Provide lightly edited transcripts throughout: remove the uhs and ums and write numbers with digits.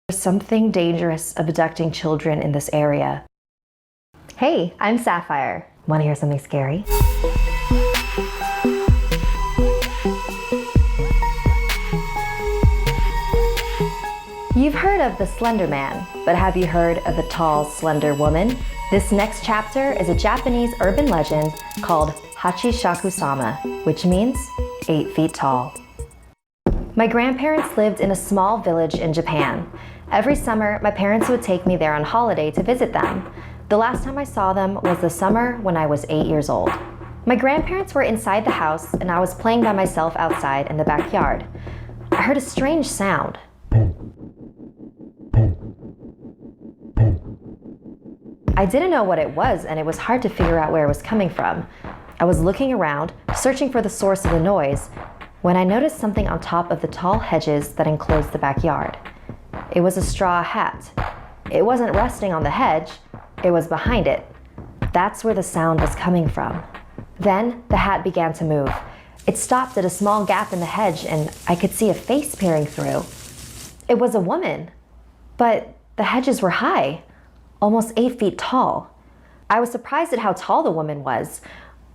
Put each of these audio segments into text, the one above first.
There's something dangerous abducting children in this area. Hey, I'm Sapphire. Want to hear something scary? You've heard of the Slender Man, but have you heard of the tall, slender woman? This next chapter is a Japanese urban legend called Hachishaku-sama, which means 8 feet tall. My grandparents lived in a small village in Japan. Every summer, my parents would take me there on holiday to visit them. The last time I saw them was the summer when I was 8 years old. My grandparents were inside the house and I was playing by myself outside in the backyard. I heard a strange sound. I didn't know what it was and it was hard to figure out where it was coming from. I was looking around, searching for the source of the noise, when I noticed something on top of the tall hedges that enclosed the backyard. It was a straw hat. It wasn't resting on the hedge, it was behind it. That's where the sound was coming from. Then the hat began to move. It stopped at a small gap in the hedge and I could see a face peering through. It was a woman, but the hedges were high, almost 8 feet tall. I was surprised at how tall the woman was.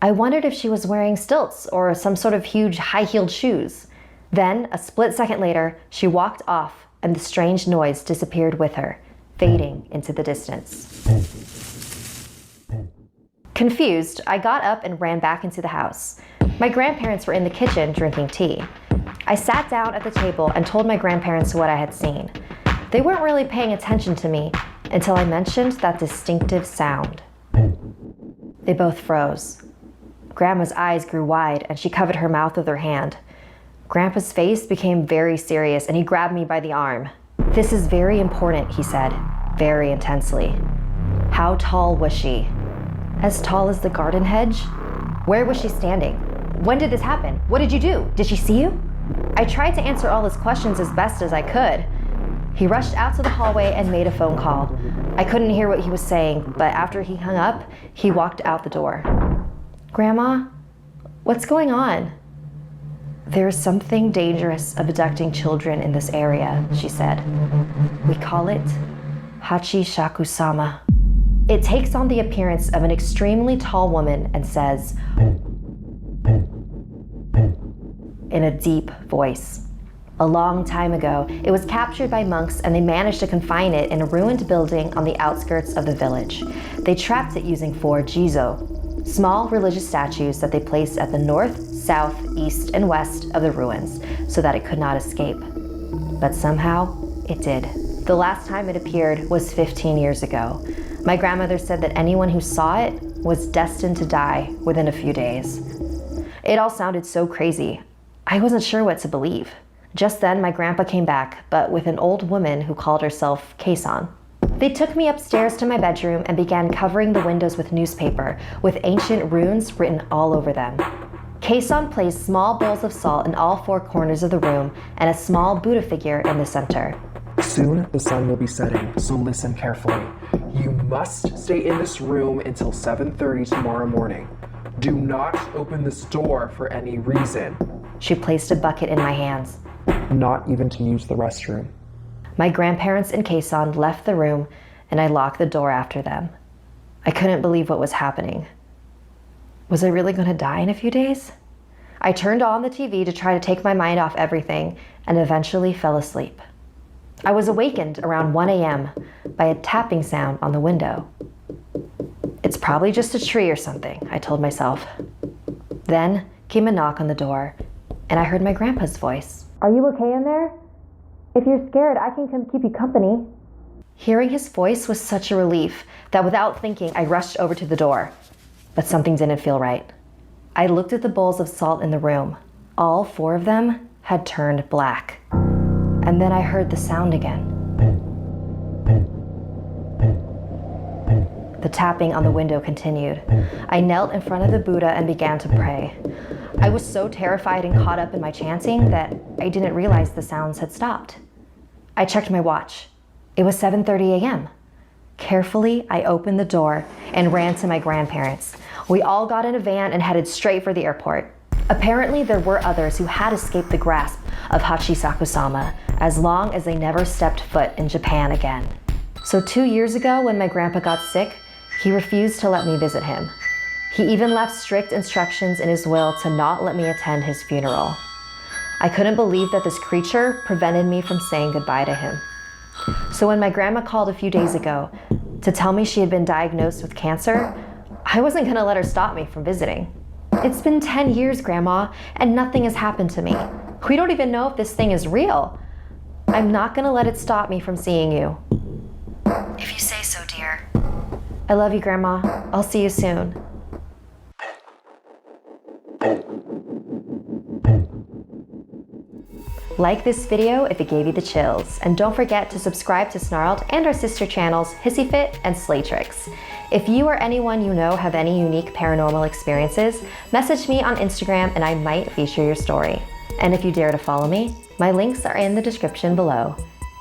I wondered if she was wearing stilts or some sort of huge high-heeled shoes. Then, a split second later, she walked off and the strange noise disappeared with her, fading into the distance. Confused, I got up and ran back into the house. My grandparents were in the kitchen drinking tea. I sat down at the table and told my grandparents what I had seen. They weren't really paying attention to me until I mentioned that distinctive sound. They both froze. Grandma's eyes grew wide and she covered her mouth with her hand. Grandpa's face became very serious and he grabbed me by the arm. "This is very important," he said, very intensely. "How tall was she?" "As tall as the garden hedge." "Where was she standing? When did this happen? What did you do? Did she see you?" I tried to answer all his questions as best as I could. He rushed out to the hallway and made a phone call. I couldn't hear what he was saying, but after he hung up, he walked out the door. "Grandma, what's going on?" "There's something dangerous abducting children in this area," she said. "We call it Hachishaku-sama. It takes on the appearance of an extremely tall woman and says, in a deep voice. A long time ago, it was captured by monks and they managed to confine it in a ruined building on the outskirts of the village. They trapped it using 4 jizo, small religious statues that they placed at the north, south, east, and west of the ruins so that it could not escape. But somehow, it did. The last time it appeared was 15 years ago. My grandmother said that anyone who saw it was destined to die within a few days. It all sounded so crazy. I wasn't sure what to believe. Just then, my grandpa came back, but with an old woman who called herself Kei-san. They took me upstairs to my bedroom and began covering the windows with newspaper, with ancient runes written all over them. Kei-san placed small bowls of salt in all 4 corners of the room and a small Buddha figure in the center. "Soon the sun will be setting, so listen carefully. You must stay in this room until 7:30 tomorrow morning. Do not open this door for any reason." She placed a bucket in my hands. "Not even to use the restroom." My grandparents and Kei-san left the room and I locked the door after them. I couldn't believe what was happening. Was I really going to die in a few days? I turned on the TV to try to take my mind off everything and eventually fell asleep. I was awakened around 1 a.m. by a tapping sound on the window. "It's probably just a tree or something," I told myself. Then came a knock on the door and I heard my grandpa's voice. "Are you okay in there? If you're scared, I can come keep you company." Hearing his voice was such a relief that without thinking, I rushed over to the door. But something didn't feel right. I looked at the bowls of salt in the room. All 4 of them had turned black. And then I heard the sound again. The tapping on the window continued. I knelt in front of the Buddha and began to pray. I was so terrified and caught up in my chanting that I didn't realize the sounds had stopped. I checked my watch. It was 7:30 a.m. Carefully, I opened the door and ran to my grandparents. We all got in a van and headed straight for the airport. Apparently, there were others who had escaped the grasp of Hachisaku-sama as long as they never stepped foot in Japan again. So 2 years ago, when my grandpa got sick, he refused to let me visit him. He even left strict instructions in his will to not let me attend his funeral. I couldn't believe that this creature prevented me from saying goodbye to him. So when my grandma called a few days ago to tell me she had been diagnosed with cancer, I wasn't gonna let her stop me from visiting. It's been 10 years, Grandma, and nothing has happened to me. We don't even know if this thing is real. I'm not gonna let it stop me from seeing you. If you say so, dear. I love you, Grandma. I'll see you soon. Like this video if it gave you the chills, and don't forget to subscribe to Snarled and our sister channels Hissy Fit and Slaytrix. If you or anyone you know have any unique paranormal experiences, message me on Instagram and I might feature your story. And if you dare to follow me, my links are in the description below.